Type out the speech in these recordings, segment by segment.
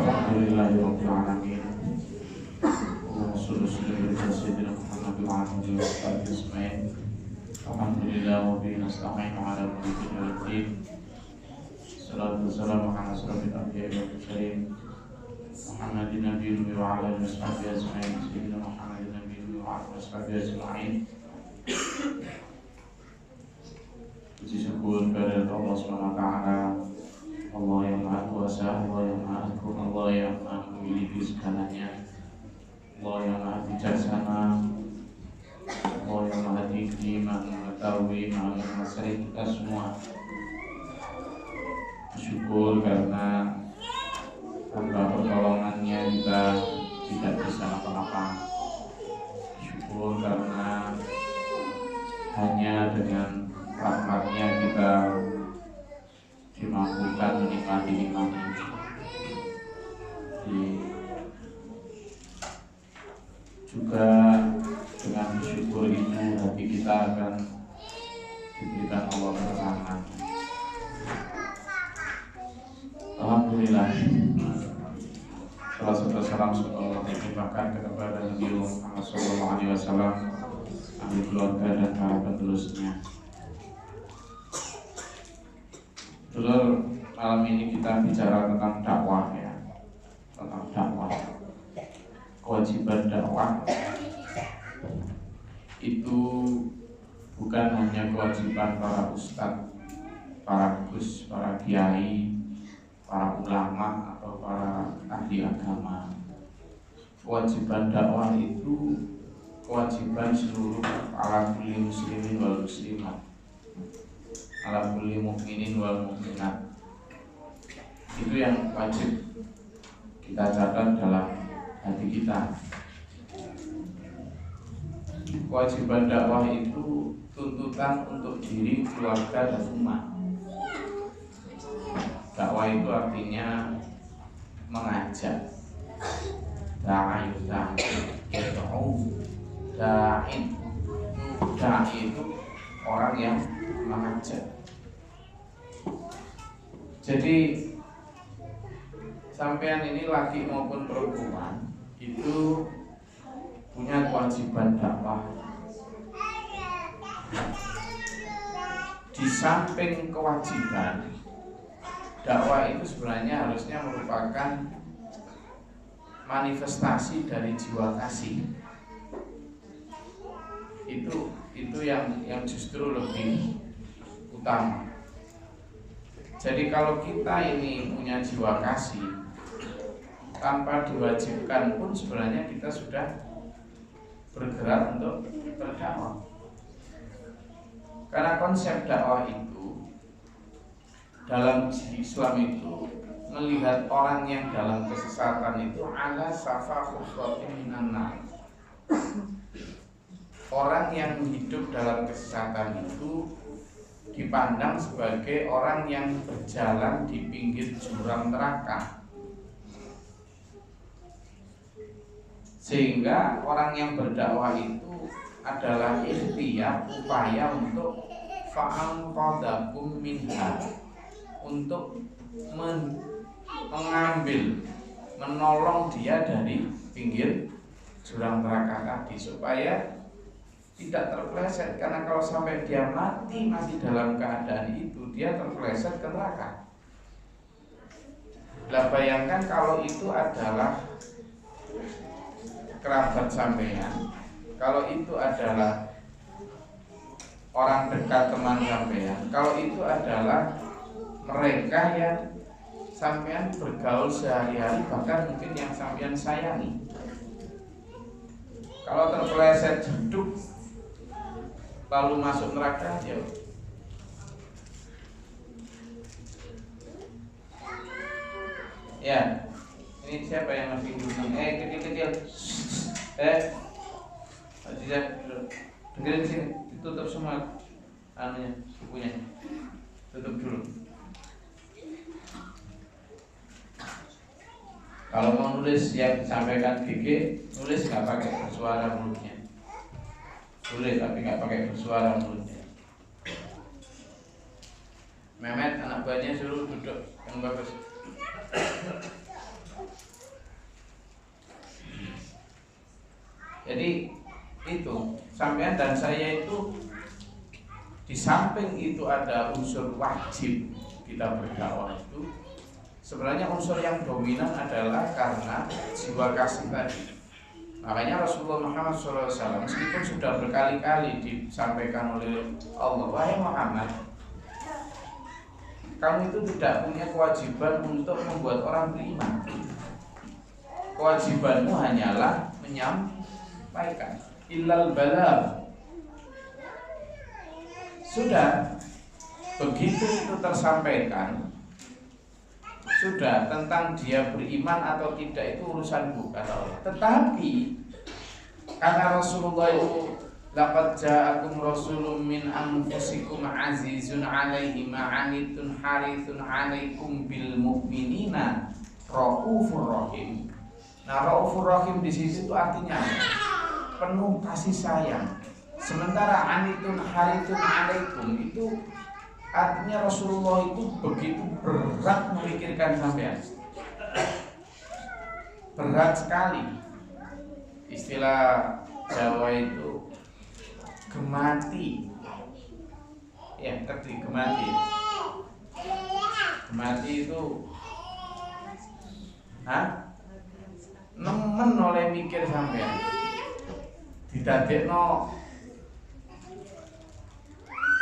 Alhamdulillahirabbil alamin. Wassallallahu ala sayyidina Muhammad wa ala alihi wa sahbihi ajma'in. Alhamdulillah wa bihi nasta'inu ala umuri dunya wad din. Salatu wassalamu ala asyrafil anbiya'i wal mursalin. Muhammadin nabiyyi wa ala alihi wa sahbihi ajma'in. Sayyidina Muhammadin nabiyyi wa ala alihi wa sahbihi ajma'in. Puji syukur kepada Allah Subhanahu wa taala. Allah yang Maha Kuasa, Allah yang Maha Agung, Allah yang Maha memiliki segalanya, Allah yang Maha Bijaksana, Allah yang Maha Tinggi, Maha Mengetahui, Maha Menguasai kita semua. Bersyukur karena tanpa pertolongannya kita tidak bisa apa-apa. Syukur karena hanya dengan rahmatnya kita dimampukan menikmati nikmat ini. Juga dengan bersyukur itu hati kita akan diberikan Allah ketenangan. Alhamdulillah. Salawat salam semoga dilimpahkan kepada Nabi Muhammad SAW, ahli keluarga dan para penerusnya. Dulur, malam ini kita bicara tentang dakwah ya, tentang dakwah. Kewajiban dakwah itu bukan hanya kewajiban para ustadz, para gus, para kiai, para ulama atau para ahli agama. Kewajiban dakwah itu kewajiban seluruh ala kulli muslimin wal muslimat, ala kulli mu'minin wal mu'minat. Itu yang wajib kita catat dalam hati kita. Kewajiban dakwah itu tuntutan untuk diri, keluarga, dan umat. Dakwah itu artinya mengajak. Da'i itu orang yang mengajak. Jadi sampean ini laki maupun perempuan itu punya kewajiban dakwah. Di samping kewajiban, dakwah itu sebenarnya harusnya merupakan manifestasi dari jiwa kasih. Itu yang justru lebih utama. Jadi kalau kita ini punya jiwa kasih, tanpa diwajibkan pun sebenarnya kita sudah bergerak untuk berdakwah. Karena konsep dakwah itu dalam Islam itu melihat orang yang dalam kesesatan itu ala safa khusratin minan nar. Orang yang hidup dalam kesesatan itu dipandang sebagai orang yang berjalan di pinggir jurang neraka. Sehingga orang yang berdakwah itu adalah ikhtiar, upaya untuk fa'anqadakum minha, untuk mengambil, menolong dia dari pinggir jurang neraka tadi supaya tidak terpeleset. Karena kalau sampai dia mati masih dalam keadaan itu, dia terpeleset ke neraka. Lah bayangkan kalau itu adalah kerabat sampean, kalau itu adalah orang dekat teman sampean, kalau itu adalah mereka yang sampean bergaul sehari-hari, bahkan mungkin yang sampean sayangi. Kalau terpeleset jeduk lalu masuk neraka, ya. Ini siapa yang masih ngomong? Kecil-kecil. Tidak, dengerin sini, ditutup semua anunya, bukunya. Tutup dulu. Kalau mau nulis yang disampaikan GG, nulis nggak pakai bersuara mulutnya. Boleh tapi nggak pakai bersuara mulutnya. Mehmet anak buahnya suruh duduk yang bagus. Jadi itu sampean dan saya itu di samping itu ada unsur wajib kita berdakwah itu, sebenarnya unsur yang dominan adalah karena jiwa kasih tadi. Makanya Rasulullah Muhammad SAW meskipun sudah berkali-kali disampaikan oleh Allah, wahai Muhammad, kamu itu tidak punya kewajiban untuk membuat orang beriman. Kewajibanmu hanyalah menyampaikan. Illal balagh. Sudah, begitu itu tersampaikan, sudah, tentang dia beriman atau tidak itu urusanku, kata Allah. Tetapi kata Rasulullah itu, laqad ja'akum rasulun min anfusikum azizun 'alaihi ma 'anittum harithun 'alaikum bil mu'minina raufur rahim. Nah, raufur rahim di sini itu artinya penuh kasih sayang. Sementara 'anittum harithun 'alaikum itu artinya Rasulullah itu begitu berat memikirkan sampean. Berat sekali. Istilah Jawa itu gemati. Ya, ngerti gemati. Gemati itu nemen oleh mikir sampean. Didadekno.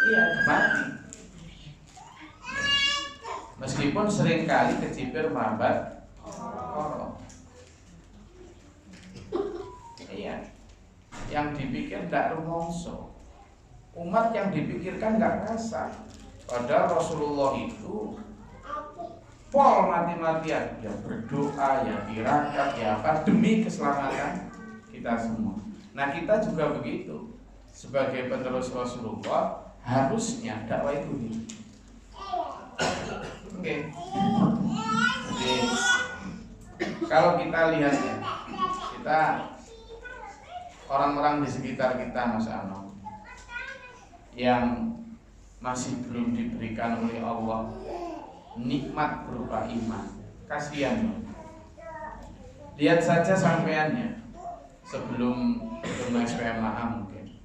Iya, gemati. Meskipun seringkali kecipir merambat korok. Iya, yang dipikir tidak rumongso, umat yang dipikirkan nggak rasa. Padahal Rasulullah itu pol mati-matian, ya berdoa, ya tirakat, ya apa demi keselamatan kita semua. Nah, kita juga begitu. Sebagai penerus Rasulullah harusnya dakwah itu Oke. Jadi kalau kita lihat ya, kita orang-orang di sekitar kita, Mas Ano, yang masih belum diberikan oleh Allah nikmat berupa iman, kasihan. Lihat saja sampeannya sebelum SPMA mungkin.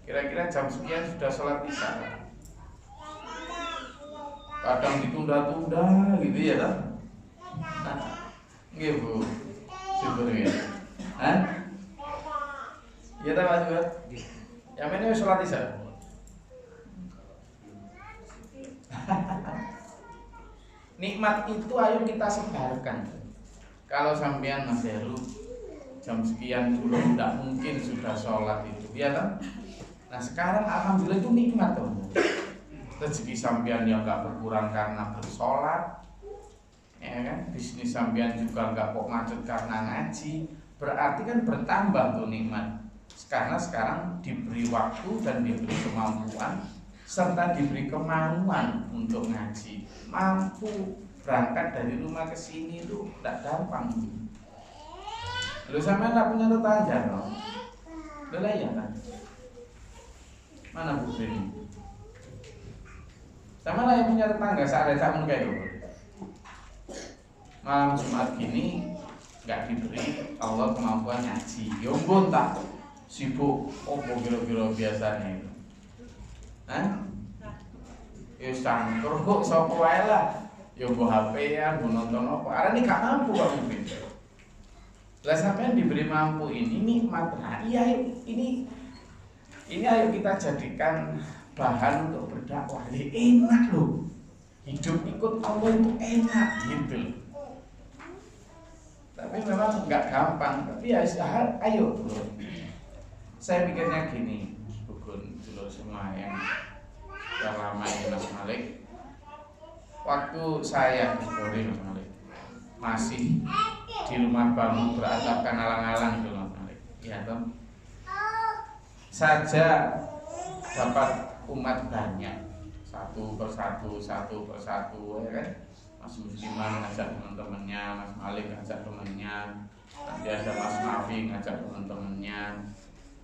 Kira-kira jam sekian sudah sholat isya. Kadang ditunda-tunda gitu ya kan? Nggih Bu, sebenarnya. Iya tak Mas Bu? Yang ini sholat isya. Nikmat itu ayo kita sebarkan. Kalau sampean Mas Heru jam sekian dulu tidak mungkin sudah sholat itu, ya kan? Nah sekarang alhamdulillah itu nikmat tuh. Rezeki sampean yang nggak berkurang karena bersolat, ya kan? Bisnis sampean juga nggak kok macet karena ngaji, berarti kan bertambah tuh nikmat. Karena sekarang diberi waktu dan diberi kemampuan serta diberi kemauan untuk ngaji, mampu berangkat dari rumah ke sini itu tidak gampang. Lu sampean nggak punya tetangga, no? Boleh ya kan? Mana Bu ini? Sama lah yang punya tetangga saat ada kayak gitu. Malam Jumat gini nggak diberi Allah kemampuan ngaji, yombon tak sibuk, kira-kira biasanya itu. Ya sangkur kok sopo wae lah, yombon HP-an, nonton apa? Arane gak mampu kok mungkin. Lah sampean diberi mampu ini nikmat. Nah, iya ini ayo kita jadikan bahan untuk berdakwah. Enak loh, hidup ikut Allah itu enak gitu. Tapi memang nggak gampang. Tapi ya ayo dulu. Saya pikirnya gini, Bukun dulu semua yang lama ini Mas Malik. Waktu saya sorry Mas Malik masih di rumah bambu beratapkan alang-alang dulu Mas Malik. Ya toh. Saja dapat umat banyak satu persatu ya kan. Mas Musliman ngajak teman-temannya, Mas Malik ngajak temannya, nanti ada Mas Nafi ngajak teman-temannya,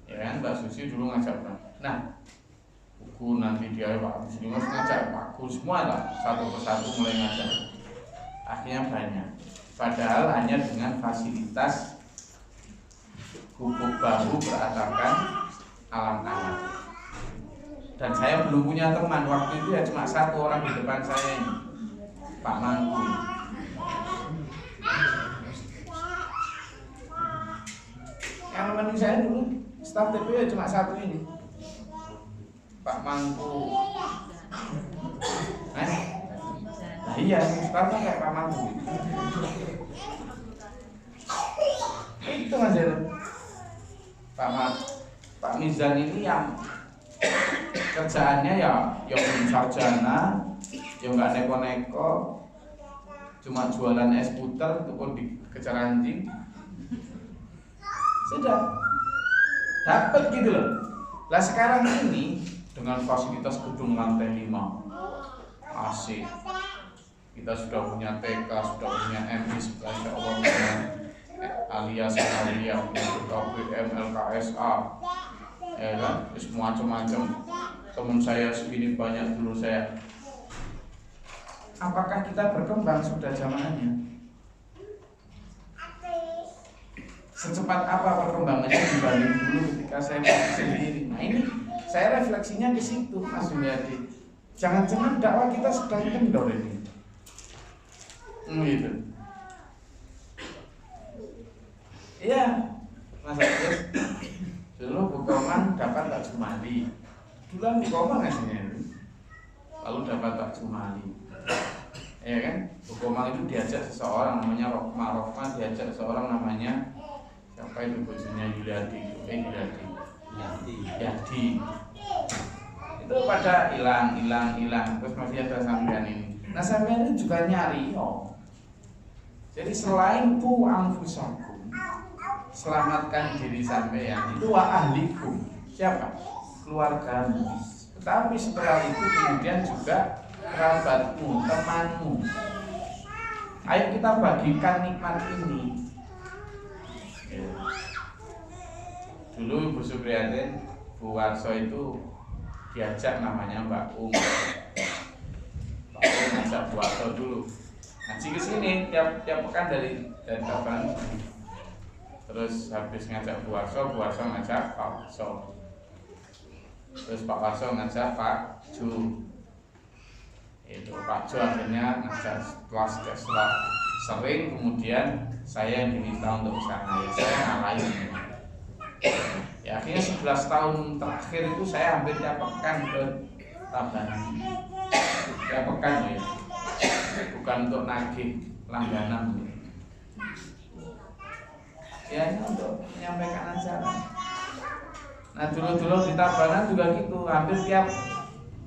ya kan, Mbak Susi dulu ngajak. Nah, buku nanti dia Pak Musliman ngajak, Pak semua lah satu persatu mulai ngajak. Akhirnya banyak. Padahal hanya dengan fasilitas gubuk baru beratapkan alam-alam. Dan saya belum punya teman, waktu itu ya cuma satu orang di depan saya ini, Pak Mangku. Yang nemenin saya dulu staf TP ya cuma satu ini, Pak Mangku. Nah iya, sekarang kayak Pak Mangku. Itu Mas Heru. Pak Mizan ini yang kerjaannya ya sarjana, ya nggak neko-neko, cuma jualan es puter itu pun dikejar anjing. Sudah dapat gitu loh. Lah sekarang ini dengan fasilitas gedung lantai 5 AC, kita sudah punya TK, sudah punya MI, sebenarnya Allah punya alias KBM, LKSA, ya kan, semua macam-macam. Teman saya segini banyak dulu saya. Apakah kita berkembang sudah zamannya? Secepat apa perkembangannya dibanding dulu ketika saya sendiri? Nah ini saya refleksinya di situ, Mas Juliadi. Jangan-jangan dakwah kita sedang kendor ini. Gitu. Iya, Mas Agus. Dulu Bu Komang dapat tak Jumali. Dulu Bu Komang ngasihnya itu. Lalu dapat tak Jumali. Ya kan? Bu Komang itu diajak seseorang namanya Rokma, diajak seseorang namanya siapa itu bosnya Yudi. Itu pada hilang. Terus masih ada sampean ini. Nah sampean ini juga nyari Jadi selain ku anfusakum, selamatkan diri sampean, itu wa ahlikum. Siapa? Keluargamu. Tetapi setelah itu kemudian juga kerabatmu, temanmu. Ayo kita bagikan nikmat ini. Dulu Bu Supriyatin, Bu Warso itu diajak namanya Mbak Mbak ngajak Bu Warso dulu ngaji ke sini tiap pekan dari Taban. Terus habis ngajak Bu Warso ngajak Pak Warso. Terus Pak Warso ngajak Pak Ju. Itu Pak Ju akhirnya ngajak setelah sering, kemudian saya yang diminta untuk kesana. Ya saya ngalahin. Ya akhirnya 11 tahun terakhir itu saya hampir tiap pekan ke Tabanan. Tiap pekan ya. Bukan untuk nagih langganan. Ya ini untuk menyampaikan ajaran. Nah dulu di Tabanan juga gitu, hampir tiap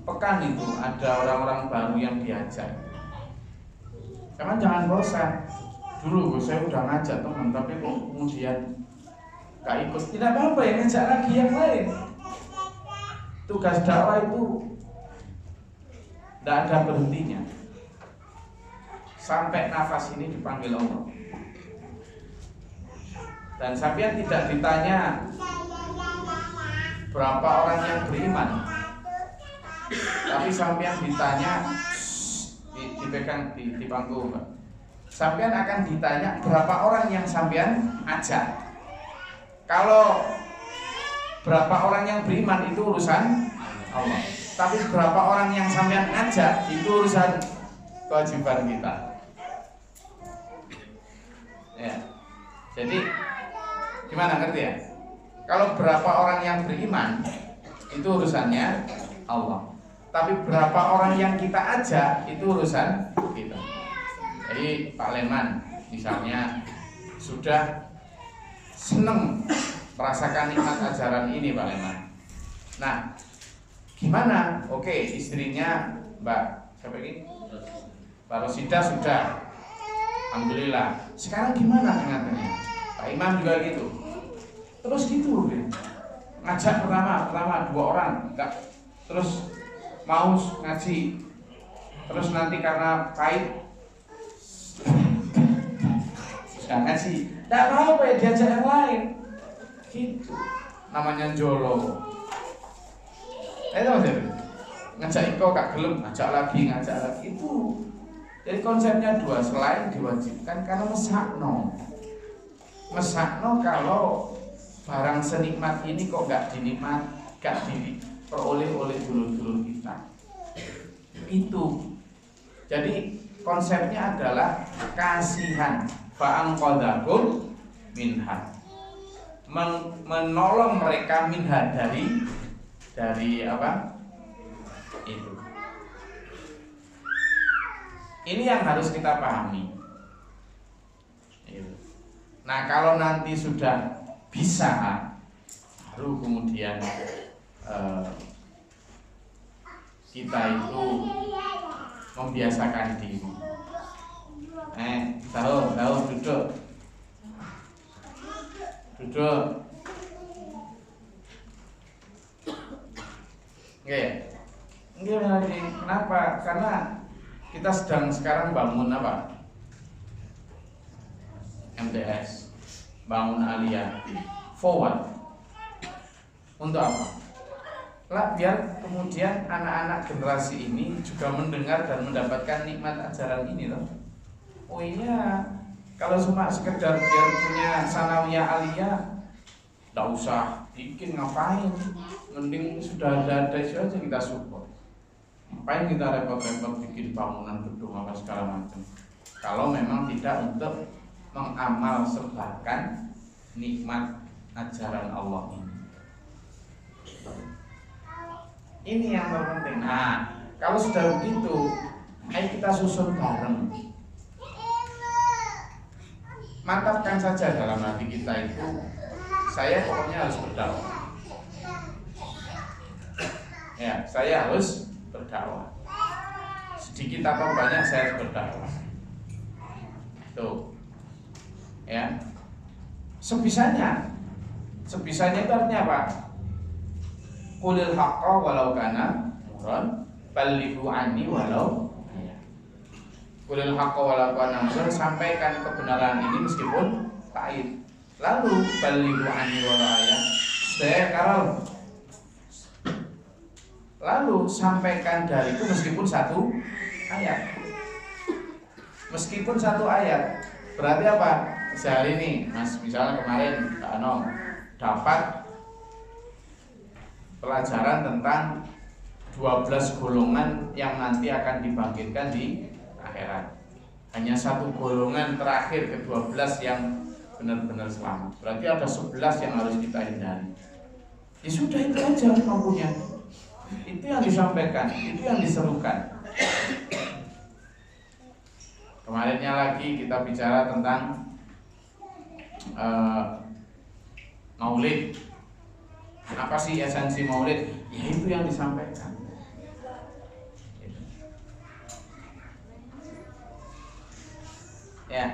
pekan itu ada orang-orang baru yang diajak. Jangan bosan. Dulu saya udah ngajak teman, tapi kok kemudian gak ikut. Tidak apa-apa ya, ngajak lagi yang lain. Tugas dakwah itu tidak ada berhentinya sampai nafas ini dipanggil Allah. Dan sampean tidak ditanya berapa orang yang beriman, tapi sampean ditanya dipegang di panggung. Sampean akan ditanya berapa orang yang sampean ajak. Kalau berapa orang yang beriman itu urusan Allah, tapi berapa orang yang sampean ajak itu urusan kewajiban kita. Ya. Jadi gimana, ngerti ya? Kalau berapa orang yang beriman itu urusannya Allah, tapi berapa orang yang kita ajak itu urusan kita. Jadi Pak Leman misalnya sudah seneng merasakan nikmat ajaran ini Pak Leman. Nah, gimana? Oke, istrinya Mbak siapa ini? Mbak Rosida sudah, alhamdulillah. Sekarang gimana tengah-tengah? Pak Imam juga gitu. Terus gitu, ngajak pertama 2 orang, enggak. Terus mau ngaji, terus nanti karena pahit nggak ngaji, tidak apa-apa ya, diajak yang lain. Gitu, namanya jolo. Itu maksudnya ngajak iko gak gelem, ngajak lagi itu. Jadi konsepnya 2, selain diwajibkan karena mesakno kalau barang senikmat ini kok gak diperoleh oleh dulur-dulur kita. Itu. Jadi konsepnya adalah kasihan, fa'anqadhakum minha, menolong mereka minha dari apa? Itu. Ini yang harus kita pahami. Nah, kalau nanti sudah bisa, baru kemudian kita itu membiasakan diri. Tahu duduk. Enggak lagi. Kenapa? Karena kita sekarang bangun apa? MTS, bangun aliyah, forward. Untuk apa? Lah biar kemudian anak-anak generasi ini juga mendengar dan mendapatkan nikmat ajaran ini loh. Oh iya, kalau cuma sekedar biar punya sanawiyah aliyah, tidak usah bikin, ngapain? Mending sudah ada itu aja kita support. Ngapain kita repot-repot bikin bangunan gedung apa segala macam? Kalau memang tidak untuk mengamal sertakan nikmat ajaran Allah ini. Ini yang terpenting. Nah, kalau sudah begitu, ayo kita susun bareng. Mantapkan saja dalam hati kita itu, saya pokoknya harus berdakwah. Ya, saya harus berdakwah. Sedikit atau banyak saya harus berdakwah. Tuh, ya. Sebisanya itu artinya apa? Qulil haqqa walau kana murran ballighu anni walau Qulil haqqa walau kana murran, sampaikan kebenaran ini meskipun pahit. Lalu ballighu anni walau ayat, lalu sampaikan dariku meskipun satu ayat. Meskipun satu ayat. Berarti apa? Sehari ini, Mas, misalnya kemarin Kak Anom dapat pelajaran tentang 12 golongan yang nanti akan dibangkitkan di akhirat. Hanya satu golongan terakhir ke-12 yang benar-benar selamat. Berarti ada 11 yang harus kita hindari. Ya sudah, itu aja mampunya. Itu yang disampaikan, itu yang diserukan. Kemarinnya lagi kita bicara tentang maulid. Apa sih esensi maulid? Ya itu yang disampaikan. Ya,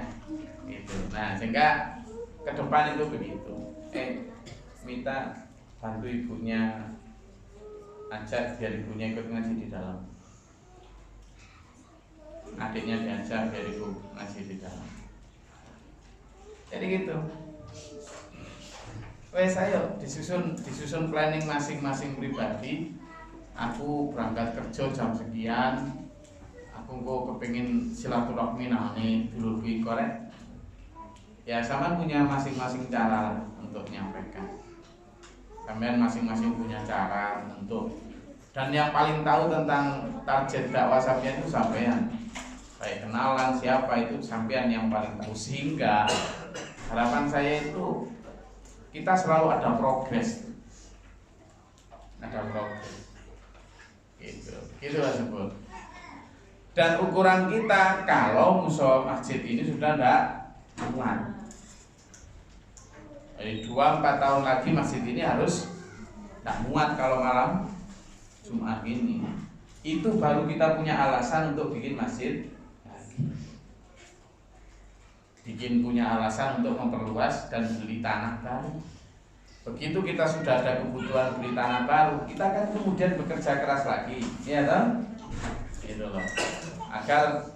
gitu. Nah, sehingga ke depan itu begitu. Minta bantu ibunya, ajak biar ibunya ikut ngaji di dalam. Adiknya diajak biar ibu ngaji di dalam. Jadi gitu. Wes ayo disusun planning masing-masing pribadi. Aku berangkat kerja jam sekian. Aku kok kepengin silaturahmi nangane dulurku korek. Ya sama punya masing-masing cara untuk menyampaikan. Sampean masing-masing punya cara untuk, dan yang paling tahu tentang target dakwah sampean itu sampean. Baik kenalan siapa itu sampean yang paling tahu, sehingga harapan saya itu kita selalu ada progres, gitu lah sebut. Dan ukuran kita kalau musola masjid ini sudah tidak muat. Jadi 2-4 tahun lagi masjid ini harus tidak muat kalau malam Jumat ini. Itu baru kita punya alasan untuk bikin masjid lagi. Punya alasan untuk memperluas dan beli tanah baru. Begitu kita sudah ada kebutuhan beli tanah baru, kita kan kemudian bekerja keras lagi, ya toh? Gitu loh. Agar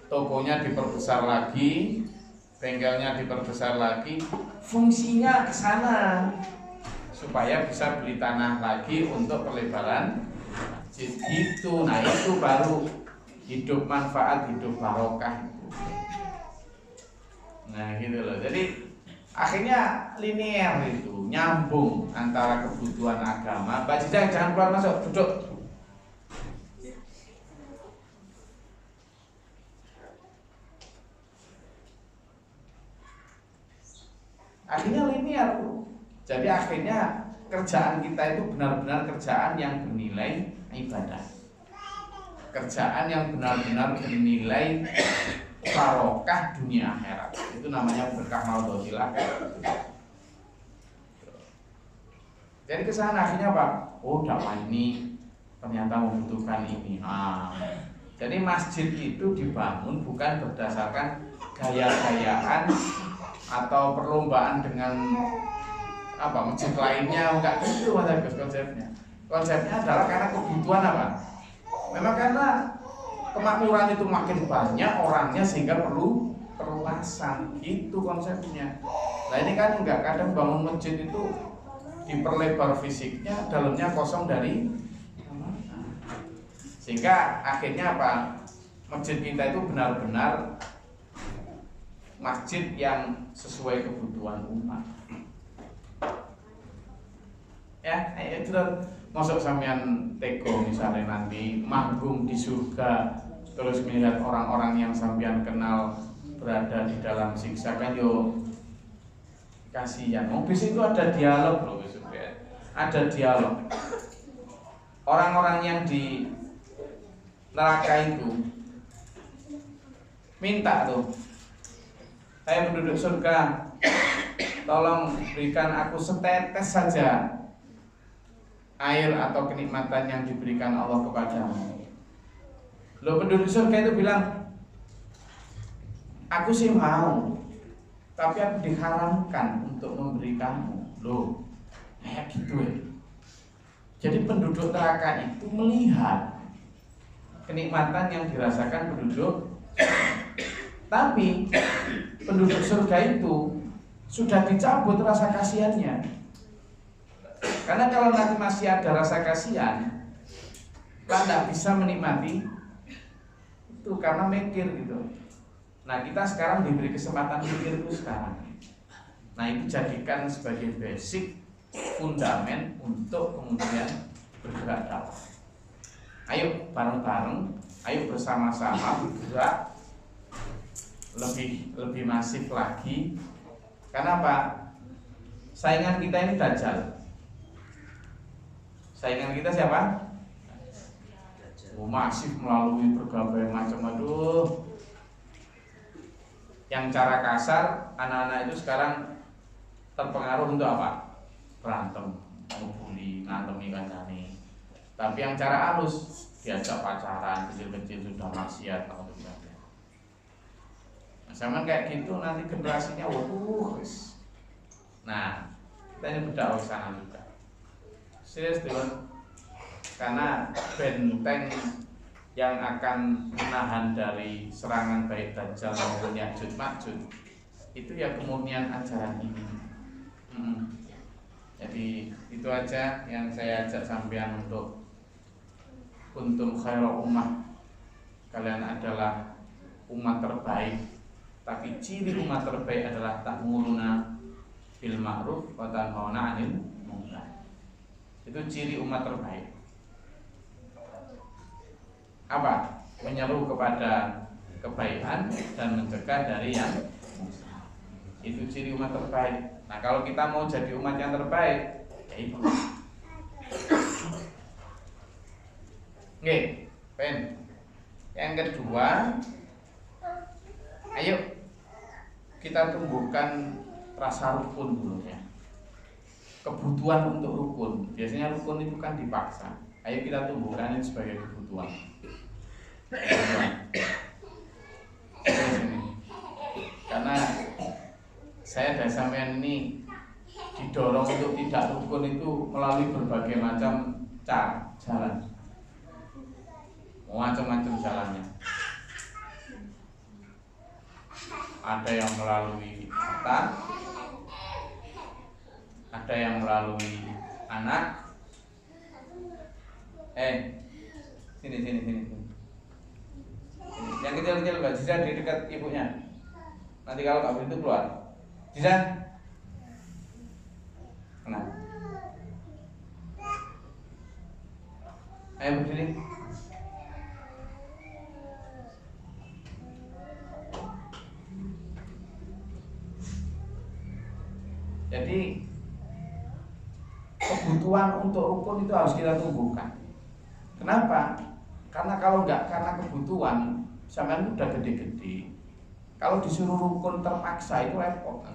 tokonya diperbesar lagi, bengkelnya diperbesar lagi, fungsinya ke sana supaya bisa beli tanah lagi untuk perlebaran masjid itu. Nah, itu baru hidup manfaat, hidup barokah. Nah, gitu loh. Jadi Akhirnya linear itu, nyambung antara kebutuhan agama. Mbak Jiza jangan keluar masuk, duduk. Akhirnya linear tuh. Jadi akhirnya kerjaan kita itu benar-benar kerjaan yang bernilai ibadah. Kerjaan yang benar-benar bernilai barokah dunia akhirat. Itu namanya berkah maudhatil akhirat. Jadi kesana akhirnya Pak, oh dakwah ini ternyata membutuhkan ini. Jadi masjid itu dibangun bukan berdasarkan gaya-gayaan atau perlombaan dengan masjid lainnya, enggak gitu Mas Agus konsepnya. Konsepnya adalah karena kebutuhan apa? Memang karena kemakmuran itu makin banyak orangnya sehingga perlu perluasan, itu konsepnya. Nah ini kan enggak, kadang bangun masjid itu diperlebar fisiknya, dalamnya kosong dari sehingga akhirnya apa? Masjid kita itu benar-benar masjid yang sesuai kebutuhan umat. Ya, itu masuk sampean teko misalnya nanti manggung di surga terus melihat orang-orang yang sampean kenal berada di dalam siksa kan yo kasihan. Bis itu ada dialog loh sebenarnya. Ada dialog. Orang-orang yang di neraka itu minta tuh, saya penduduk surga, tolong berikan aku setetes saja air atau kenikmatan yang diberikan Allah kepadamu. Loh penduduk surga itu bilang, aku sih mau, tapi aku diharamkan untuk memberikanmu. Loh, kayak gitu ya. Jadi penduduk neraka itu melihat kenikmatan yang dirasakan penduduk, tapi penduduk surga itu sudah dicabut rasa kasihannya. Karena kalau nanti masih ada rasa kasihan, kan tidak bisa menikmati itu karena mikir gitu. Nah kita sekarang diberi kesempatan mikir itu sekarang. Nah itu jadikan sebagai basic fundamen untuk kemudian bergerak dakwah. Ayo bareng-bareng, ayo bersama-sama bergerak lebih masif lagi. Karena apa? Saingan kita ini Dajjal. Saingan kita siapa? Masif melalui berbagai macam. Yang cara kasar, anak-anak itu sekarang terpengaruh untuk apa? Berantem, membuli, ngantemi kancane. Tapi yang cara halus, diajak pacaran, kecil-kecil sudah maksiat. Nah, sama kayak gitu nanti generasinya wes. Nah, kita ini berdakwah sana juga. Serius tuh, karena benteng yang akan menahan dari serangan baik Dajjal maupun Ya'juj Ma'juj itu ya kemurnian ajaran ini. Jadi itu aja yang saya ajak sampean untuk kuntum khairu ummah. Kalian adalah umat terbaik. Tapi ciri umat terbaik adalah ta'muruna bil ma'ruf wa tanhauna 'anil munkar. Itu ciri umat terbaik. Apa? Menyeru kepada kebaikan dan mencegah dari yang munkar. Itu ciri umat terbaik. Nah, kalau kita mau jadi umat yang terbaik, ya itu. Oke, pen. Yang kedua, ayo kita tumbuhkan rasa rukun dulu ya. Kebutuhan untuk rukun. Biasanya rukun itu kan dipaksa. Ayo kita tumbuhkan ini sebagai kebutuhan. Karena saya dan sampean ini didorong untuk tidak rukun itu melalui berbagai macam jalan. Macam-macam jalannya. Ada yang melalui harta, ada yang melalui anak. Sini. Yang kecil-kecil Mbak Jiza di dekat ibunya. Nanti kalau nggak begitu keluar. Jiza, Kenapa? Ayo berdiri. Jadi kebutuhan untuk rukun itu harus kita tumbuhkan. Kenapa? Karena kalau nggak karena kebutuhan, sampean udah gede-gede. Kalau disuruh rukun terpaksa itu repot kan.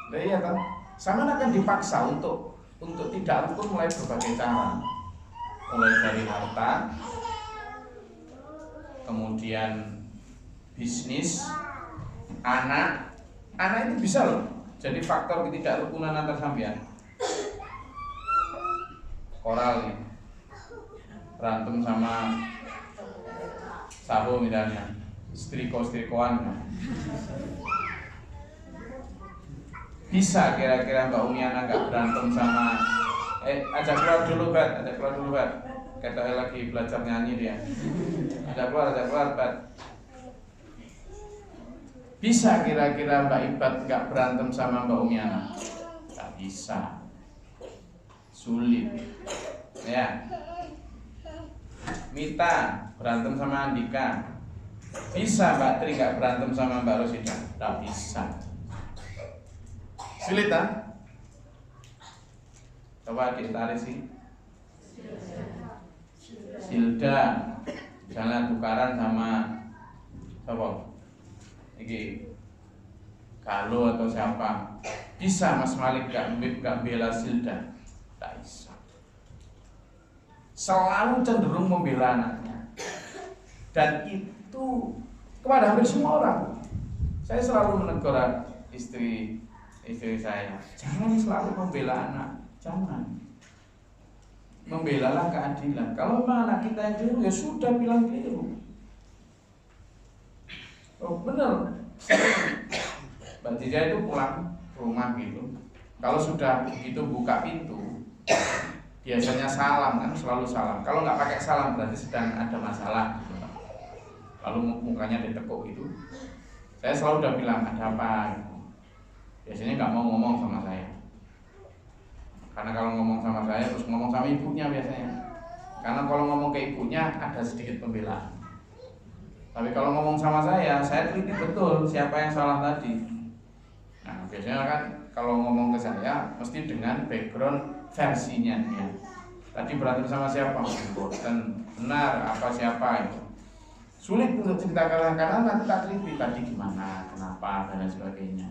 Nah, iya kan? Sampean akan dipaksa untuk tidak rukun mulai berbagai cara. Mulai dari harta, kemudian bisnis, anak itu bisa loh jadi faktor ketidakrukunan antar sampean. Koral nih berantem sama Sabu misalnya, setrikoan bisa kira-kira Mbak Umiana nggak berantem sama ajak keluar dulu Bat kata lagi belajar nyanyi dia, ajak keluar Bat. Bisa kira-kira Mbak Ibat nggak berantem sama Mbak Umiana? Nggak bisa, sulit ya. Mita berantem sama Andika, bisa Mbak Tri nggak berantem sama Mbak Rosida? Nggak bisa, sulit kan? Coba ditarik sih, Silda jangan tukaran sama siapa? Iki Galo atau siapa? Bisa Mas Malik gak bela Silda? Tak bisa. Selalu cenderung membela anaknya. Dan itu kepada hampir semua orang. Saya selalu menegur istri saya, jangan selalu membela anak, jangan. Membelalah keadilan. Kalau memang anak kita yang keliru, ya sudah bilang keliru. Oh benar, Mbak Jija itu pulang ke rumah gitu. Kalau sudah begitu buka pintu, biasanya salam kan, selalu salam. Kalau nggak pakai salam berarti sedang ada masalah. Gitu. Lalu mukanya ditekuk gitu. Saya selalu udah bilang ada apa. Gitu. Biasanya nggak mau ngomong sama saya. Karena kalau ngomong sama saya terus ngomong sama ibunya biasanya. Karena kalau ngomong ke ibunya ada sedikit pembelaan. Tapi kalau ngomong sama saya teliti betul siapa yang salah tadi. Nah biasanya kan kalau ngomong ke saya mesti dengan background versinya dia. Tadi berantem sama siapa? Dan benar apa siapa itu. Sulit untuk ceritakan karena nanti tak teliti tadi gimana, kenapa dan lain sebagainya.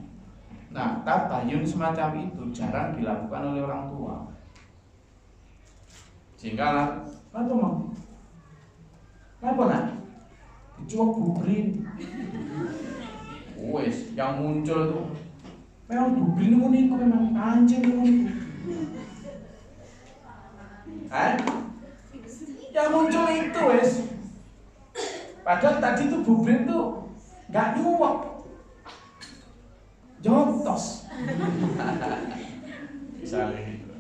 Nah tabayun semacam itu jarang dilakukan oleh orang tua. Sehingga apa mau? Apa nak? Cuma bubrin, wes yang muncul itu memang bubrin itu memang anjing itu, yang muncul itu wes. Padahal tadi tuh bubrin tuh nggak nyuap, jontos. Misalnya gitu.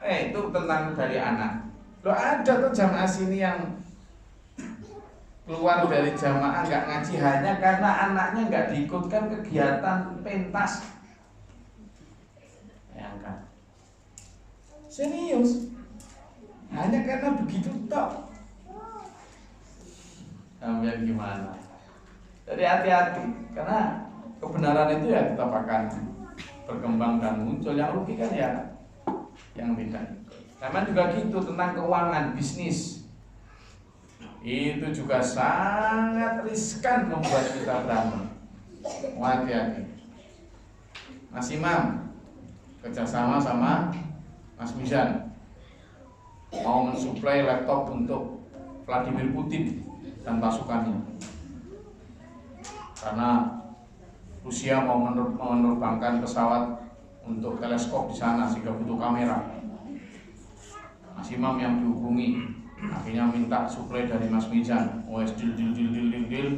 Itu tentang dari anak. Lo ada tuh jamaah sini yang keluar dari jamaah nggak ngaji hanya karena anaknya nggak diikutkan kegiatan pentas. Bayangkan, serius, hanya karena begitu tok. Sampai gimana? Jadi hati-hati, karena kebenaran itu ya tetap akan berkembang dan muncul. Yang rugi kan ya yang tidak. Sama juga gitu tentang keuangan bisnis. Itu juga sangat riskan membuat kita berantem. Hati-hati. Mas Imam kerjasama sama Mas Mizan mau mensuplai laptop untuk Vladimir Putin dan pasukannya. Karena Rusia mau menerbangkan pesawat untuk teleskop di sana sehingga butuh kamera. Mas Imam yang dihubungi akhirnya minta suplai dari Mas Mizan. Deal.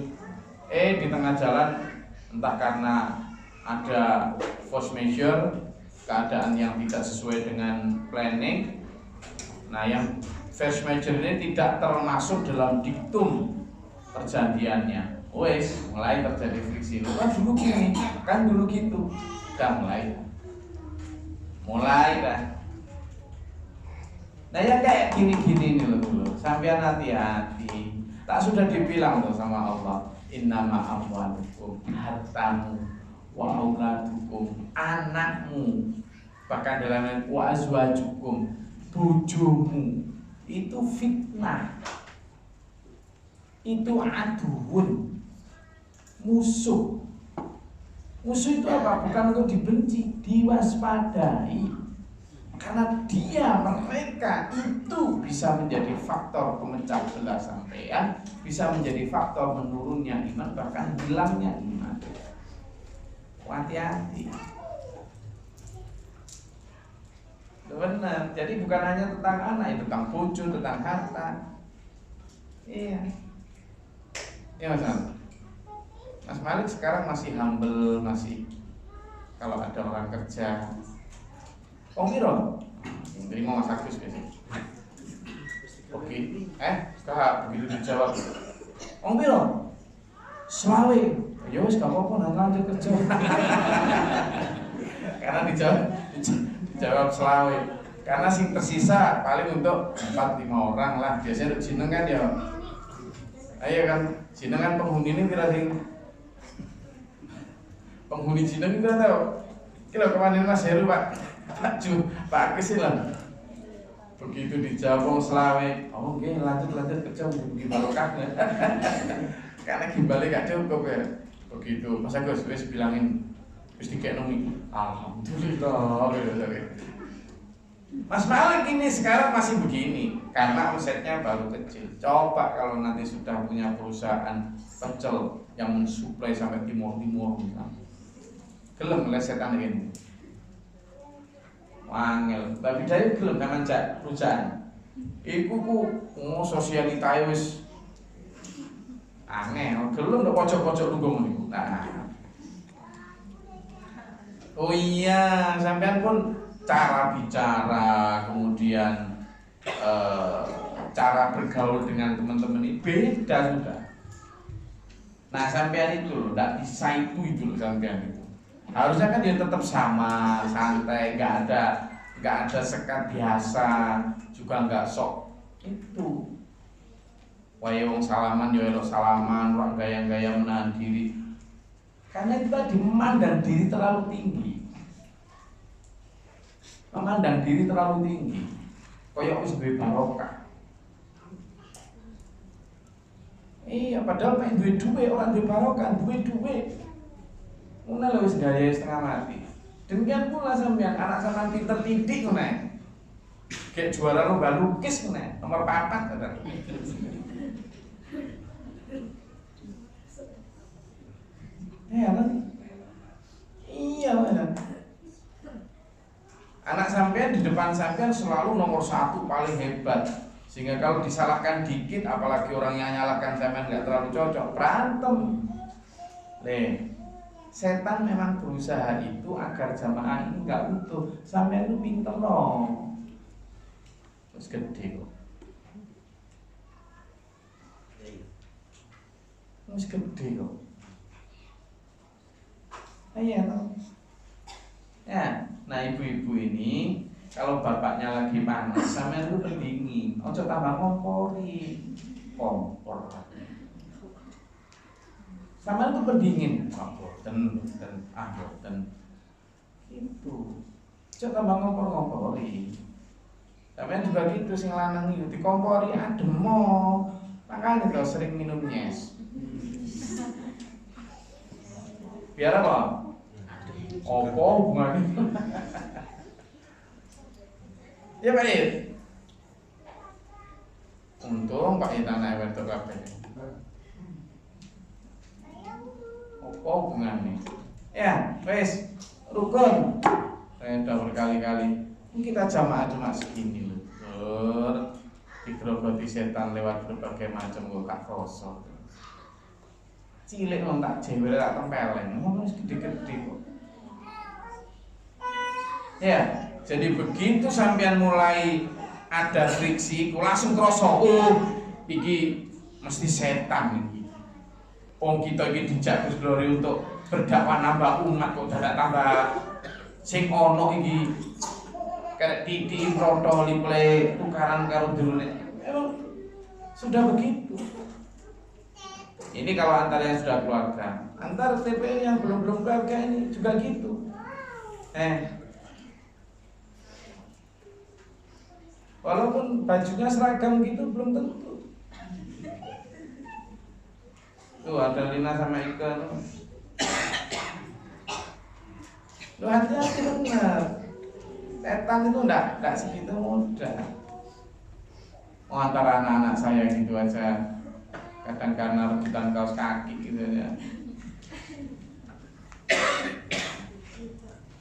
Di tengah jalan entah karena ada force majeure, keadaan yang tidak sesuai dengan planning. Nah, yang force majeure ini tidak termasuk dalam diktum perjanjiannya. wes mulai terjadi friksi. Lu kan dulu gini, kan dulu gitu. Udah mulai dah. Nah yang kayak gini-gini nih loh, sampean hati-hati. Tak sudah dibilang tuh sama Allah, innama amwalukum, hartamu, wa auladukum, anakmu, bahkan dalam wa azwajukum, bojomu, itu fitnah, itu aduun, musuh. Musuh itu apa? Bukan untuk dibenci, diwaspadai. Karena mereka itu bisa menjadi faktor pemecah belah sampean, bisa menjadi faktor menurunnya iman, bahkan hilangnya iman. Hati-hati. Benar. Jadi bukan hanya tentang anak, tentang bojo, tentang harta. Iya. Iya Mas Malik sekarang masih humble, masih kalau ada orang kerja. Om Miro, terima Mas Agus biasanya. Oke, sekarang begitu dijawab. Om Miro, selawe, ya wis gak apa-apa nanti lanjut kerja. Karena dijawab selawe. Karena sing tersisa paling untuk 4-5 orang lah. Biasanya jeneng kan ya. Ayo kan, jeneng kan penghuni ini kira sing penghuni jeneng kita tahu. Kira kemarin Mas Heru Pak. Pak Agus lah. Begitu dijawab selawe, oh oke lanjut kerja mungkin barokah. Karena gimbale gak cukup ya. Begitu Mas Agus wis bilangin wis dikenomi. Alhamdulillah. Mas Malik ini sekarang masih begini karena omsetnya baru kecil. Coba kalau nanti sudah punya perusahaan pecel yang mensuplai sampai timur misalnya. Gelem melesetan ini. Wangel, Mbak Bidaya gelem nang jak perusahaan. Iku sosialitae wis angel, gelem ndok pojok-pojok lungguh niku. Nah. Oh iya, sampean pun cara bicara, kemudian cara bergaul dengan teman-teman ini beda sudah. Nah, sampean itu enggak bisa itu sampean itu. Harusnya kan dia tetap sama, santai, nggak ada sekat biasa, juga nggak sok itu. Wae wong salaman yo elok salaman, ora gaya-gaya menahan diri. Karena itu tadi memandang diri terlalu tinggi. Memandang diri terlalu tinggi. Koyok wis duwe barokah. Iya, padahal pengen duwe orang duwe barokah, duwe. Mula wis gaya setengah mati. Demikian pula sampean anak sampean pinter titik ngene. Kayak juara lomba lukis ngene, nomor 4 kata. Iya, benar. Anak sampean di depan sampean selalu nomor 1 paling hebat. Sehingga kalau disalahkan dikit, apalagi orang yang nyalahkan sampean nggak terlalu cocok, berantem. Setan memang berusaha itu agar jamaah ini nggak utuh. Sampai itu pinter loh. Terus gede kok. Terus gede kok. Iya toh. Ya, nah ibu-ibu ini kalau bapaknya lagi panas, sampai itu pendingin. Ojo tambah kompori, kompor. Sama itu pendingin, dan itu coba tambah ngompor-ngompori. Sampeyan juga gitu sing lanang iki dikompori adem mo. Makanya kalau sering minum nyes. Biar apa? Apa hubungannya? Ya Pak Ir. Untung Pak Itana wedok kabeh. Apa hubungannya? Ya, wes rukun. Saya udah berkali-kali. Kita jamaah cuma segini loh. Digerogoti setan lewat berbagai macam gak kroso. Cilik wong tak jewer tak tempeleng. Ngomong gede-gede kok. Ya, jadi begitu sampean mulai ada friksi, ku langsung kroso. Oh, iki mesti setan iki. Wong kita iki dijak Gus Glory untuk berdakwah nambah umat kok dadak tambah sing ono iki karek titi proto liple tukaran karo drone. Memang sudah begitu. Ini kalau antara yang sudah keluarga, antar TPU yang belum keluarga ini juga gitu. Walaupun bajunya seragam gitu belum tentu. Tuh ada Lina sama Ika. Lu hati-hati benar. Setan itu enggak segitu mudah. Antara anak-anak saya gitu aja. Kadang karena rebutan kaos kaki gitu ya.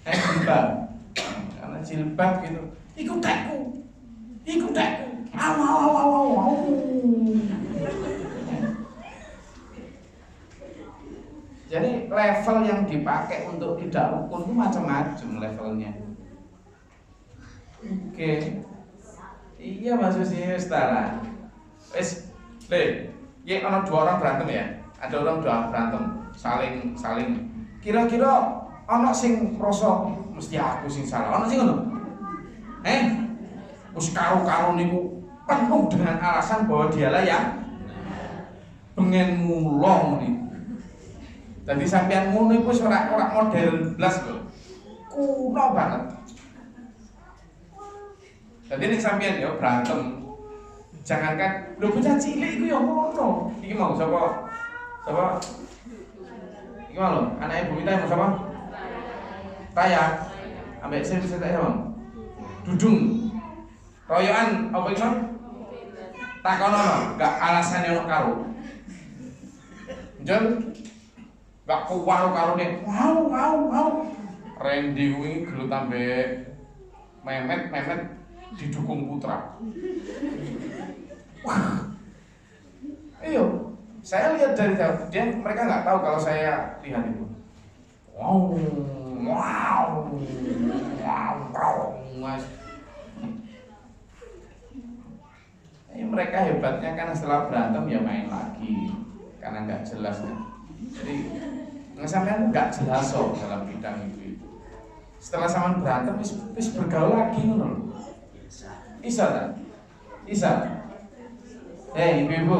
Jilbab. Karena jilbab gitu. Ikut aku. Au. Jadi level yang dipakai untuk tidak rukun itu macam-macam levelnya. Oke. Iya maksudnya setara. Ya kalau dua orang berantem ya, ada orang dua berantem, saling. Kira-kira ono sing rasa mesti aku sing salah. Ono sing ngono. Wis karo-karo niku penuh dengan alasan bahwa dialah yang pengen mulong niku. Jadi sampean ngono iku wis ora modern blas lho. Kuno banget. Jadi nek sampean ya berantem. Jangankan lho bocah cilik iku ya ngono. Iki mau sapa? Iki mau lho, anake Bu Mita mau sapa? Raya. Ambek sing bisa tak ya, Dudung. Royokan apa iki, takono enggak alasane ono karo. Njol gak kuwaro karo nek wow. Randy kuwi gelut ambek Memet didukung Putra. Wah. Iya, saya lihat dari jauh. Mereka nggak tahu kalau saya lihat itu. Wow. Mas. Mereka hebatnya kan setelah berantem ya main lagi karena nggak jelas kan. Jadi sampean nggak jelas dalam bidang itu. Setelah sampean berantem wis bergaul lagi ngono. Isa. Ibu.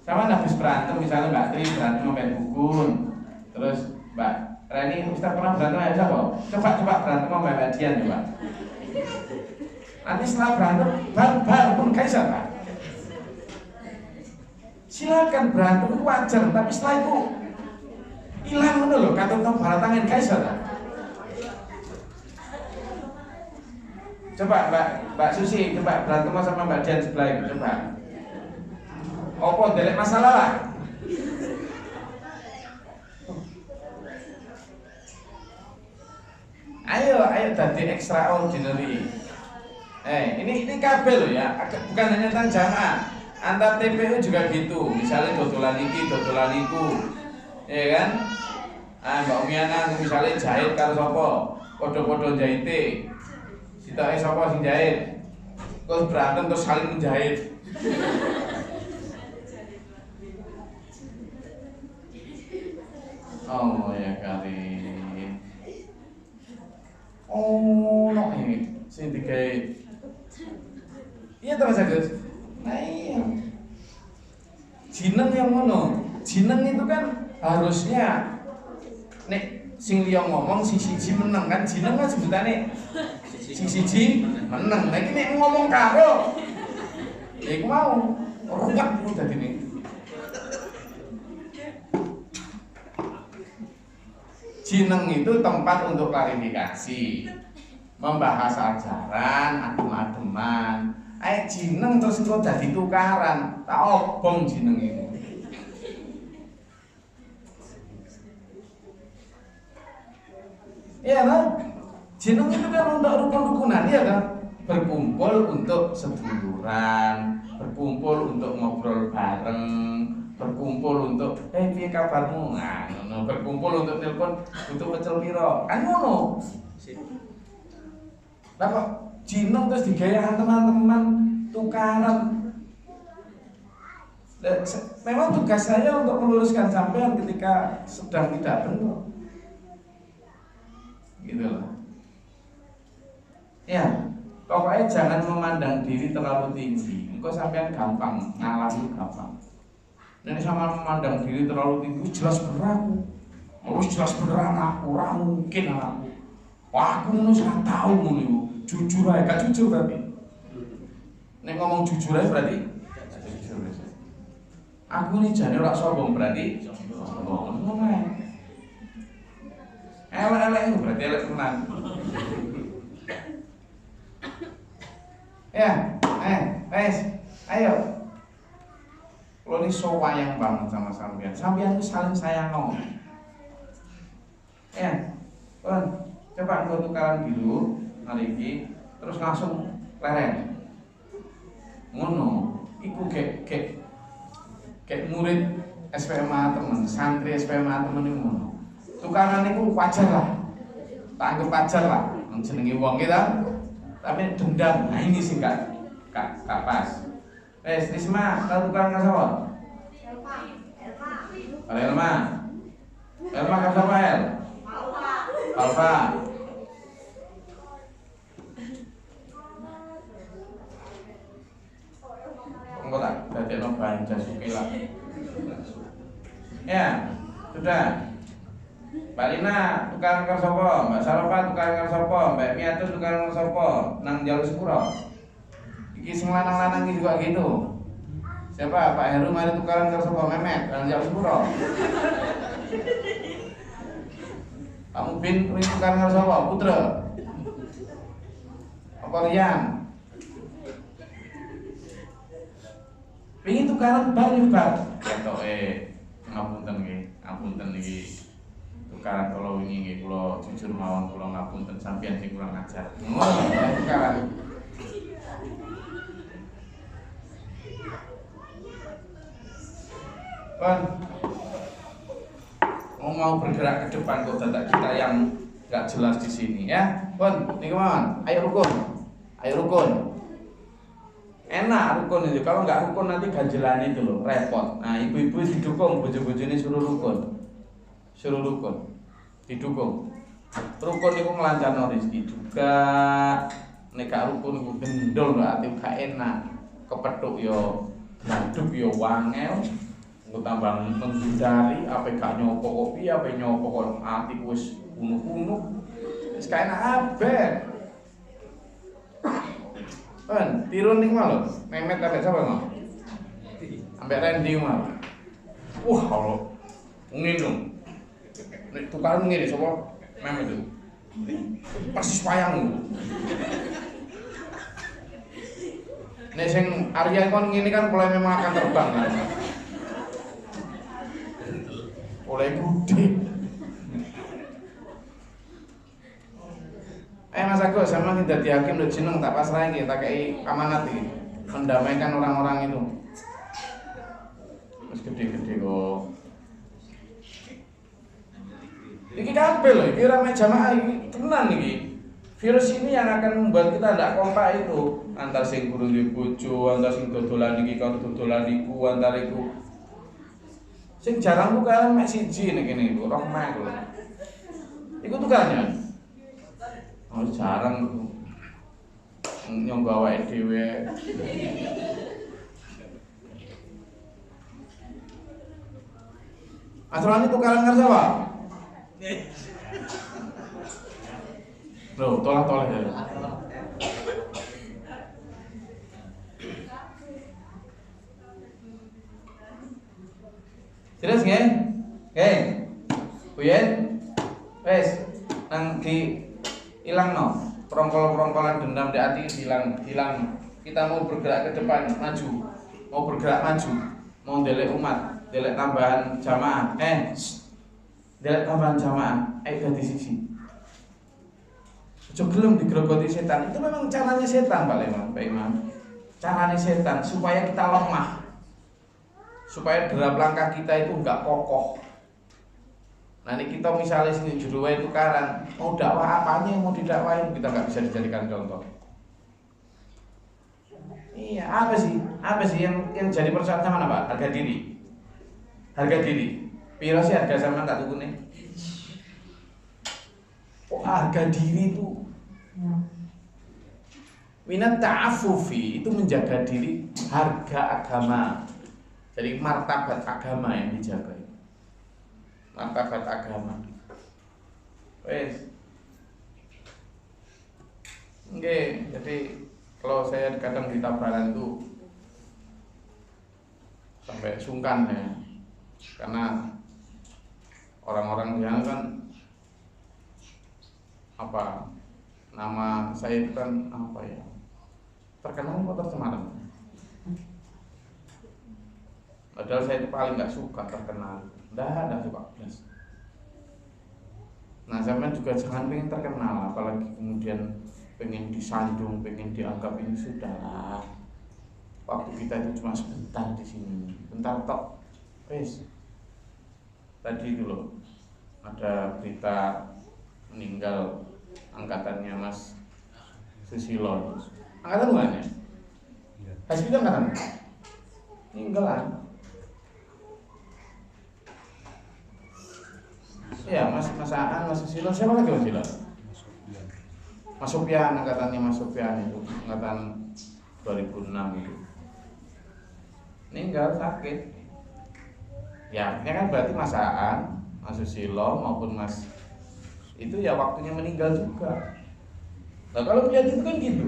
Sampean habis berantem misalnya Mbak Tri berantem sama Mbak Gugun. Terus Mbak Reni Ustaz pernah berantem sama siapa? Coba berantem sama Mbak Dian coba. Nanti setelah berantem bar pun kaisa Pak. Silakan berantem itu wajar, tapi setelah itu hilang ngono lho, katut barat tangan kaisa ta. Coba Mbak Susi, coba berantem sama Mbak Dian sebelah itu, coba. Opo delek masalah lah. Ayo dadi extraordinary. Ini kabel loh ya, bukan hanya tentang jamaah. Antar TPU juga gitu, misalnya dodolan iki, dodolan iku, ya kan? Mbak Umiana misalnya jahit karo sapa, podo-podo jahite, sitoke sapa sing jahit, terus berantem terus saling menjahit. Oh ya kali. Oh no sing digawe. Iya terus Gus. Nah iya. Jeneng yang ngono. Jeneng itu kan harusnya nek sing liya ngomong sing siji meneng kan jeneng kan sebutane sing siji meneng. Nek nek ngomong karo ya iku mau ruwet ku dadine. Jeneng itu tempat untuk klarifikasi, membahas ajaran, adem-ademan. Jeneng terus kok dadi tukaran, tak obong jeneng itu. Iya kan? Jeneng itu kan untuk rukun-rukunan, iya kan? Berkumpul untuk seduluran, berkumpul untuk ngobrol bareng, berkumpul untuk piye kabarmu? Nah, berkumpul untuk telepon butuh pecel piro. Kan ngono. Lah kok jeneng terus digawe teman-teman tukaran. Memang tugas saya untuk meluruskan sampean ketika sedang tidak benar. Gitu loh. Ya, pokoknya jangan memandang diri terlalu tinggi. Engkau sampean gampang, ngalah itu gampang. Nek sama memandang diri terlalu tinggi, jelas bener aku. Jelas bener anakku, ora mungkin anakku. Wah, aku ngono ora tau ngono iku. Jujur ae, gak jujur berarti. Nek ngomong jujur ae berarti jujur. Aku ini jane ora sombong berarti sombong. Ngono ae. Elek-elek itu berarti elek tenan. Ya, wes, ayo. Lo ini so wayang banget sama sampean. Sampean itu saling sayang no. Ya, coba engkau tukaran dulu hari ini, terus langsung leren. Ngono, iku kayak murid SPMA temen, santri SPMA temen itu ngono. Tukaran itu wajar lah, tak anggap wajar lah, jenengi wong kita. Tapi dendam, nah ini sih gak pas. Risma, tahu tukaran karo sapa? Elma. Elma karo sapa El? Alfa. Engko tak dadekno bahan jasuke lah. Ya, sudah. Mbak Lina tukaran karo sapa? Mbak Sarofa tukaran karo sapa? Mbak Miatur tukaran karo sapa? Nang jalur sepuro. Iki sing lanang-lanang iki juga gitu. Siapa? Pak Heru mari tukaran karo sapa? Memet nang jalur sepuro. Kamu bin tukaran karo sapa? Putra. Apa Rian? Pingin tukaran balik, Pak. Ketoke ngapunten iki. Tukaran kalau ini kalau jujur mawon kalau ngapunten sampeyan sing kurang ajar. Tukaran. Kan mau bergerak ke depan kok dadak kita yang nggak jelas di sini ya. Pun, nih kemana? Ayo rukun. Enak rukun itu. Kalau nggak rukun nanti ganjelan itu loh, repot. Nah ibu-ibu didukung, bojo-bojone suruh rukun. Didukung. Rukun itu ngelancarno rezeki juga. Nek gak rukun iku gendol ati gak enak. Kepethuk yo ngaduk yo wangel. Engko tambah menghindari apa gak nyopo kopi, apa nyopo kok atiku wis unuk-unuk. Wis gak enak abet. Kan tirun ning malu. Memet ambek sapa mau? Ambek Randy mau. Wah, kalau ngene nek tukaran ngene sapa Memet itu. Persis wayang. Nek sing Arya kon ngene kan mulai memang akan terbang kan. Oleh budi. Mas Agus sama tidak dadi hakim lho jeneng tak pasrah iki tak kei amanat iki. Mendamaikan orang-orang itu. Wis gede-gede kok. Iki kabeh lho, iki ora jamaah iki tenan iki. Virus ini yang akan membuat kita tidak kompak itu. Antar sing guru di bojo, antar sing dodolan iki karo dodolan iku, antar iku. Sing jarang tukaran mek siji nek kene iku, Rohmah iku. Iku tukarnya. Oh, jarang iku. Nyong awake dhewe. Asrane tukaran karo sapa? Loh, tolak-tolak ya. Jelas nggih? Nggih. Buyen? Wes, nang di ilangno. Perongkol-perongkolan dendam di hati hilang. Kita mau bergerak ke depan, maju. Mau bergerak maju. Mau ndelek umat, ndelek tambahan jamaah. Ndelek tambahan jamaah. Ayo dadi siji. Aja gelem digrogoti setan. Itu memang caranya setan, Pak Imam. Caranya setan supaya kita lemah. Supaya derap langkah kita itu enggak kokoh. Nanti kita misalnya sini juru wae tukaran, mau dakwah apanya yang mau didakwain kita enggak bisa dijadikan contoh. Iya, apa sih yang jadi persoalan sama apa? Harga diri. Harga diri. Piro sih harga sama tak tukune? Oh, harga diri itu minat ta'afufi itu menjaga diri, harga agama. Jadi martabat agama yang dijaga. Martabat agama. Wes. Oke, jadi kalau saya kadang di Tabanan itu sampai sungkan ya, karena orang-orang yang kan apa nama saya itu kan apa ya, terkenal atau tercemar. Padahal saya itu paling nggak suka terkenal, nggak suka. Nah, sampean juga jangan pengen terkenal, apalagi kemudian pengen disanjung, pengen dianggap ini sudahlah. Waktu kita itu cuma sebentar di sini, bentar tok. Wes. Tadi itu loh, ada berita meninggal angkatannya Mas Susilo. Angkatan bukan ya? Hasbi itu angkatan? Meninggalan. Ya, Mas Aan, Mas Susilo, siapa lagi Mas Susilo? Mas Sofian, angkatannya Mas Sofian itu, angkatan 2006 itu. Meninggal sakit. Ya, ini kan berarti Mas Aan, Mas Susilo maupun Mas itu ya waktunya meninggal juga. Nah, kalau melihat itu kan gitu.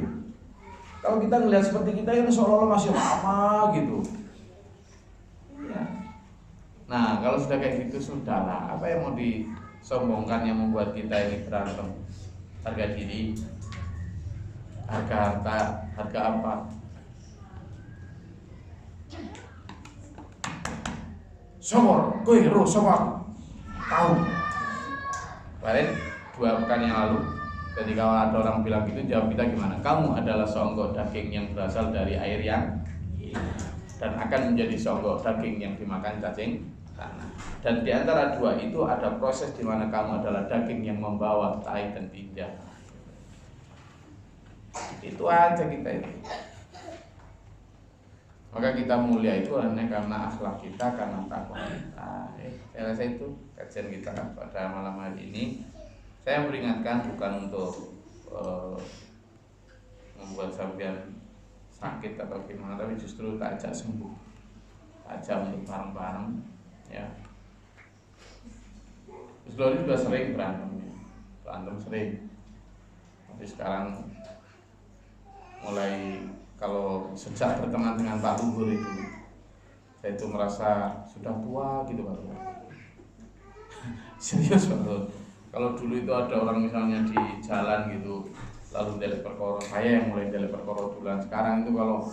Kalau kita melihat seperti kita itu seolah-olah masih lama gitu. Ya. Nah, kalau sudah kayak gitu sudahlah. Apa yang mau disombongkan yang membuat kita ini berantem? Harga diri, harga harta, harga apa? Sobor, kowe sobor. Tahu. Kemarin 2 pekan yang lalu, ketika ada orang bilang gitu, jawab kita gimana? Kamu adalah seonggok daging yang berasal dari air yang dan akan menjadi seonggok daging yang dimakan cacing tanah. Dan di antara 2 itu ada proses di mana kamu adalah daging yang membawa tai dan tinja. Itu aja kita itu. Maka kita mulia itu hanya karena akhlak kita, karena takwa kita. Saya rasa itu kajian kita pada malam hari ini. Saya memperingatkan bukan untuk membuat sampean sakit atau gimana, tapi justru tak ajak sembuh, tak ajak untuk bareng-bareng, ya. Terus Glory juga sering berantem sering. Tapi sekarang mulai kalau sejak berteman dengan Pak Luhur itu, saya itu merasa sudah tua gitu Pak Luhur. Serius Pak Luhur. Kalau dulu itu ada orang misalnya di jalan gitu, lalu delek perkara, saya yang mulai delek perkara duluan. Sekarang itu kalau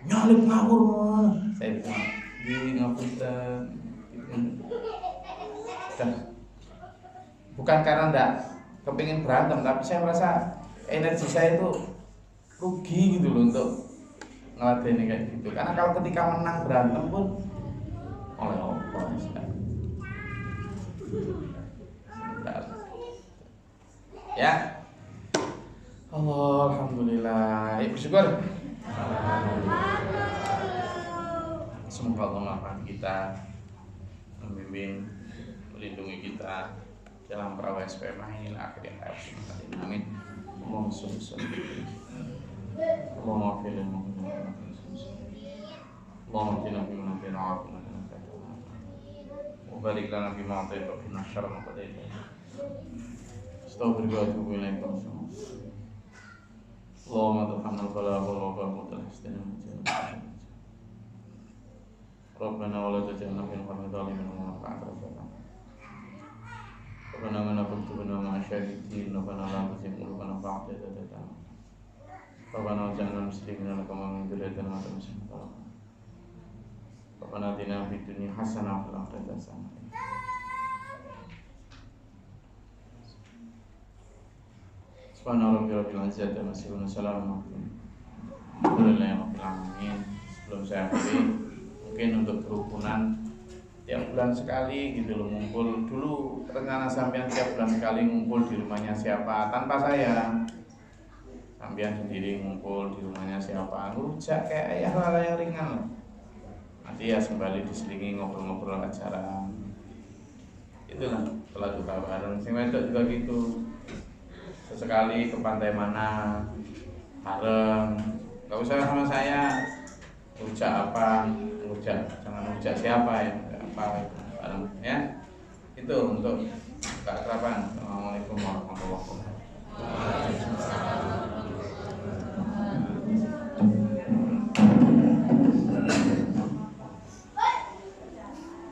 nyalip ngawur, saya bilang di ngapunten gitu. Bukan karena ndak kepingin berantem, tapi saya merasa energi saya itu rugi gitu loh untuk ngeladenin kayak gitu. Karena kalau ketika menang berantem pun oleh Allah ya. Allah, alhamdulillah. Ya, bersyukur. Semoga Allah melindungi kita, membimbing, melindungi kita dalam perawan SPM ini akhir hayat. Amin. Allahumma sholli alaihi. Allahumma fil mu'minin. Allahumma qina fi man qina afina. Wa barik lana fi ma atayta wa qina syarra ma qadaita. Astaghfirullah wa atubu ilaik. Allahumma tafannal fala wa barakatuh istinam. Rabbana wa la taj'alna fil qawmi dhalimin wa fa'al rabbana. Rabbana man kuntu ma syahidin rabbana la tuzigh qulubana ba'da idh hadaytana. Rabbana waj'alna muslimin laka wa min dhurriyyatina ummatan muslimatan. Rabbana atina fid dunya hasanah wa fil akhirati hasanah. Subhanallah rabbil izzati amma yasifun, salamun alhamdulillahi rabbil alamin. Sebelum saya akhiri, mungkin untuk kerukunan tiap bulan sekali gitu loh, ngumpul dulu. Rencana sampean tiap bulan sekali ngumpul di rumahnya siapa tanpa saya sampean sendiri ngumpul di rumahnya siapa, rujak kayak hal-hal yang ringan lah. Nanti ya kembali diselingi ngobrol-ngobrol acara. Itulah setelah duka bareng. Sing wedok juga gitu. Sesekali ke pantai mana bareng. Gak usah sama saya. Rujak apa? Rujak. Jangan rujak siapa ya? Apa bareng ya? Itu untuk keakraban. Assalamualaikum warahmatullahi wabarakatuh.